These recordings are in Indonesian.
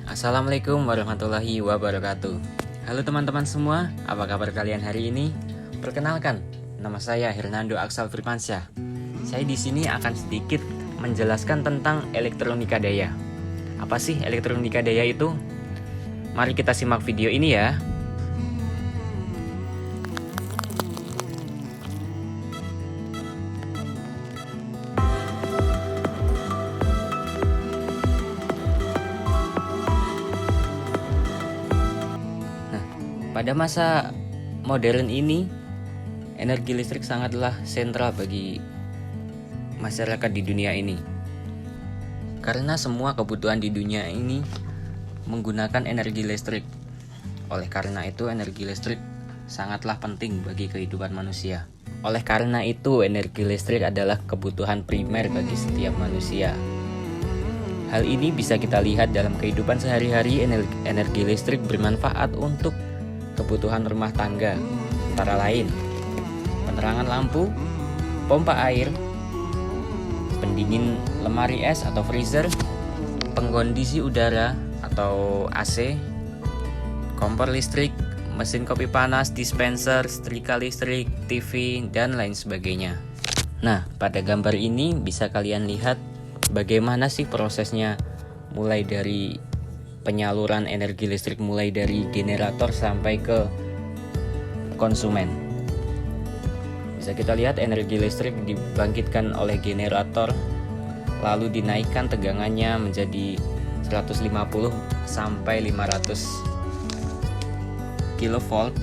Assalamualaikum warahmatullahi wabarakatuh. Halo teman-teman semua, apa kabar kalian hari ini? Perkenalkan, nama saya Hernando Aksal Firmansyah. Saya di sini akan sedikit menjelaskan tentang elektronika daya. Apa sih elektronika daya itu? Mari kita simak video ini ya. Pada masa modern ini, energi listrik sangatlah sentral bagi masyarakat di dunia ini. Karena semua kebutuhan di dunia ini menggunakan energi listrik. Oleh karena itu, energi listrik sangatlah penting bagi kehidupan manusia. Oleh karena itu, energi listrik adalah kebutuhan primer bagi setiap manusia. Hal ini bisa kita lihat dalam kehidupan sehari-hari. Energi listrik bermanfaat untuk kebutuhan rumah tangga, antara lain penerangan lampu, pompa air, pendingin lemari es atau freezer, pengkondisi udara atau AC, kompor listrik, mesin kopi panas, dispenser, setrika listrik, TV, dan lain sebagainya. Nah, pada gambar ini bisa kalian lihat bagaimana sih prosesnya, mulai dari penyaluran energi listrik, mulai dari generator sampai ke konsumen. Bisa kita lihat energi listrik dibangkitkan oleh generator, lalu dinaikkan tegangannya menjadi 150 sampai 500 kV,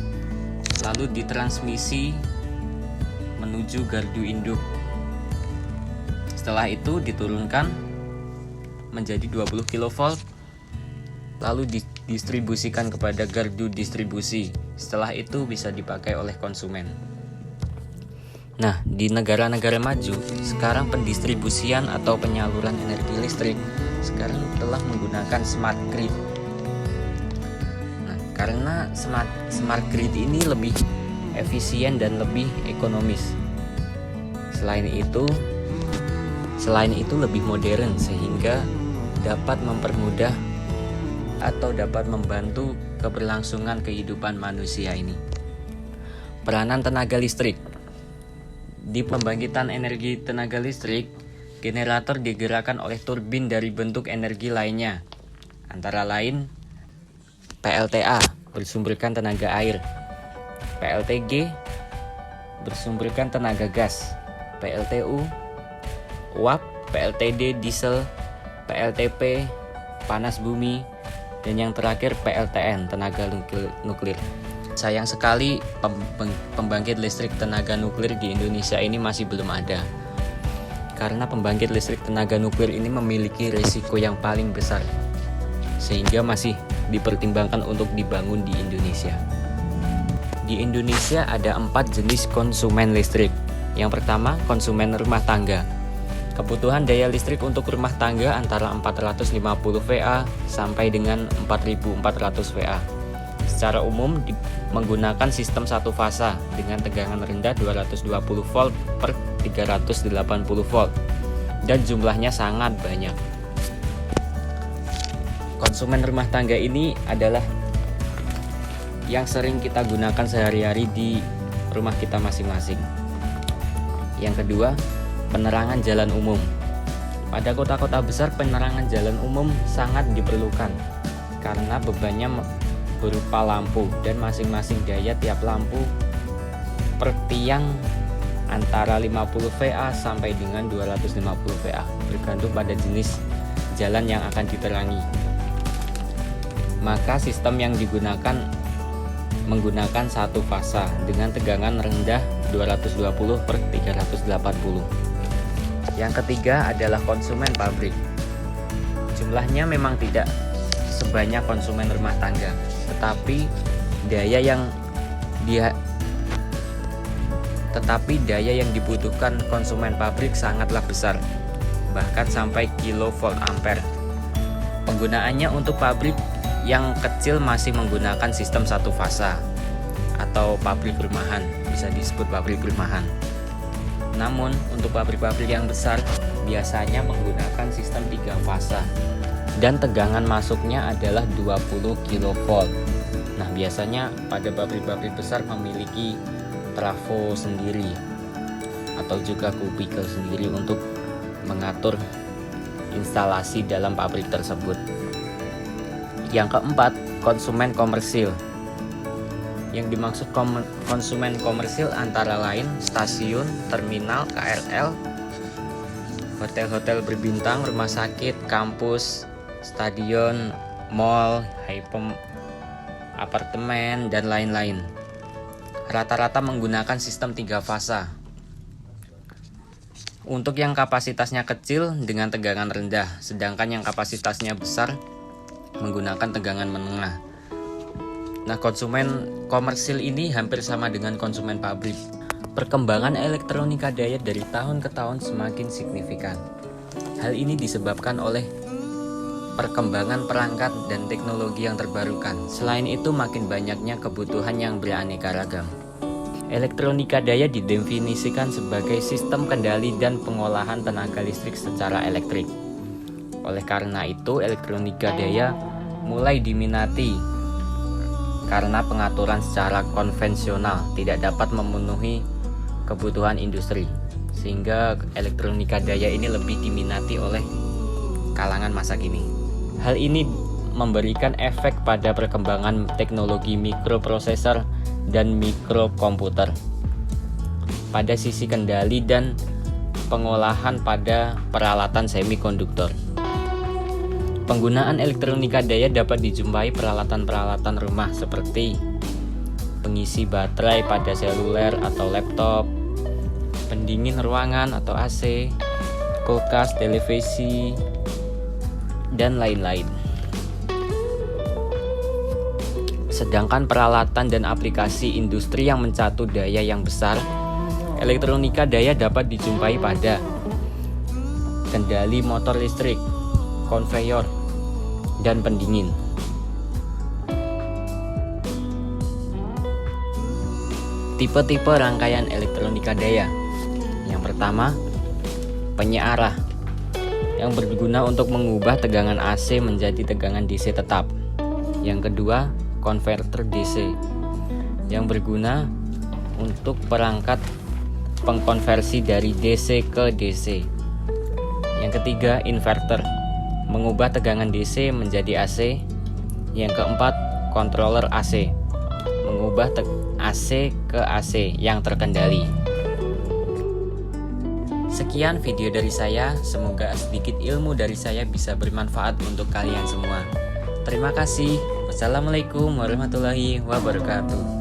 lalu ditransmisi menuju gardu induk. Setelah itu diturunkan menjadi 20 kV, lalu didistribusikan kepada gardu distribusi. Setelah itu bisa dipakai oleh konsumen. Nah, di negara-negara maju, sekarang pendistribusian atau penyaluran energi listrik sekarang telah menggunakan smart grid. Nah, karena smart grid ini lebih efisien dan lebih ekonomis. Selain itu lebih modern sehingga dapat mempermudah atau dapat membantu keberlangsungan kehidupan manusia ini. Peranan tenaga listrik. Di pembangkitan energi tenaga listrik, generator digerakkan oleh turbin dari bentuk energi lainnya, antara lain PLTA bersumberkan tenaga air, PLTG bersumberkan tenaga gas, PLTU uap, PLTD diesel, PLTP panas bumi, dan yang terakhir PLTN tenaga nuklir. Sayang sekali pembangkit listrik tenaga nuklir di Indonesia ini masih belum ada. Karena pembangkit listrik tenaga nuklir ini memiliki risiko yang paling besar, sehingga masih dipertimbangkan untuk dibangun di Indonesia. Di Indonesia ada 4 jenis konsumen listrik. Yang pertama, konsumen rumah tangga. Kebutuhan daya listrik untuk rumah tangga antara 450 VA sampai dengan 4400 VA. Secara umum menggunakan sistem satu fasa dengan tegangan rendah 220 volt per 380 volt dan jumlahnya sangat banyak. Konsumen rumah tangga ini adalah yang sering kita gunakan sehari-hari di rumah kita masing-masing. Yang kedua, penerangan jalan umum. Pada kota-kota besar, penerangan jalan umum sangat diperlukan karena bebannya berupa lampu dan masing-masing daya tiap lampu per tiang antara 50 VA sampai dengan 250 VA, bergantung pada jenis jalan yang akan diterangi. Maka sistem yang digunakan menggunakan satu fasa dengan tegangan rendah 220 per 380. Yang ketiga adalah konsumen pabrik. Jumlahnya memang tidak sebanyak konsumen rumah tangga, tetapi daya yang dibutuhkan konsumen pabrik sangatlah besar, bahkan sampai kilovolt ampere. Penggunaannya untuk pabrik yang kecil masih menggunakan sistem satu fasa atau pabrik rumahan, bisa disebut pabrik rumahan. Namun untuk pabrik-pabrik yang besar biasanya menggunakan sistem 3 fasa dan tegangan masuknya adalah 20 kV. Nah, biasanya pada pabrik-pabrik besar memiliki trafo sendiri atau juga kubikel sendiri untuk mengatur instalasi dalam pabrik tersebut. Yang keempat, konsumen komersil. Yang dimaksud konsumen komersil antara lain stasiun, terminal, KRL, hotel-hotel berbintang, rumah sakit, kampus, stadion, mall, apartemen, dan lain-lain. Rata-rata menggunakan sistem 3 fasa. Untuk yang kapasitasnya kecil dengan tegangan rendah, sedangkan yang kapasitasnya besar menggunakan tegangan menengah. Nah, konsumen komersil ini hampir sama dengan konsumen pabrik. Perkembangan elektronika daya dari tahun ke tahun semakin signifikan. Hal ini disebabkan oleh perkembangan perangkat dan teknologi yang terbarukan. Selain itu, makin banyaknya kebutuhan yang beraneka ragam. Elektronika daya didefinisikan sebagai sistem kendali dan pengolahan tenaga listrik secara elektrik. Oleh karena itu, elektronika daya mulai diminati karena pengaturan secara konvensional tidak dapat memenuhi kebutuhan industri, sehingga elektronika daya ini lebih diminati oleh kalangan masa kini. Hal ini memberikan efek pada perkembangan teknologi mikroprosesor dan mikrokomputer pada sisi kendali dan pengolahan pada peralatan semikonduktor. Penggunaan elektronika daya dapat dijumpai peralatan-peralatan rumah seperti pengisi baterai pada seluler atau laptop, pendingin ruangan atau AC, kulkas, televisi, dan lain-lain. Sedangkan peralatan dan aplikasi industri yang mencatu daya yang besar, elektronika daya dapat dijumpai pada kendali motor listrik, konveyor, dan pendingin. Tipe-tipe rangkaian elektronika daya. Yang pertama, penyearah yang berguna untuk mengubah tegangan AC menjadi tegangan DC tetap. Yang kedua, konverter DC yang berguna untuk perangkat pengkonversi dari DC ke DC. Yang ketiga, inverter mengubah tegangan DC menjadi AC. Yang keempat, controller AC mengubah AC ke AC yang terkendali. Sekian video dari saya, semoga sedikit ilmu dari saya bisa bermanfaat untuk kalian semua. Terima kasih. Wassalamualaikum warahmatullahi wabarakatuh.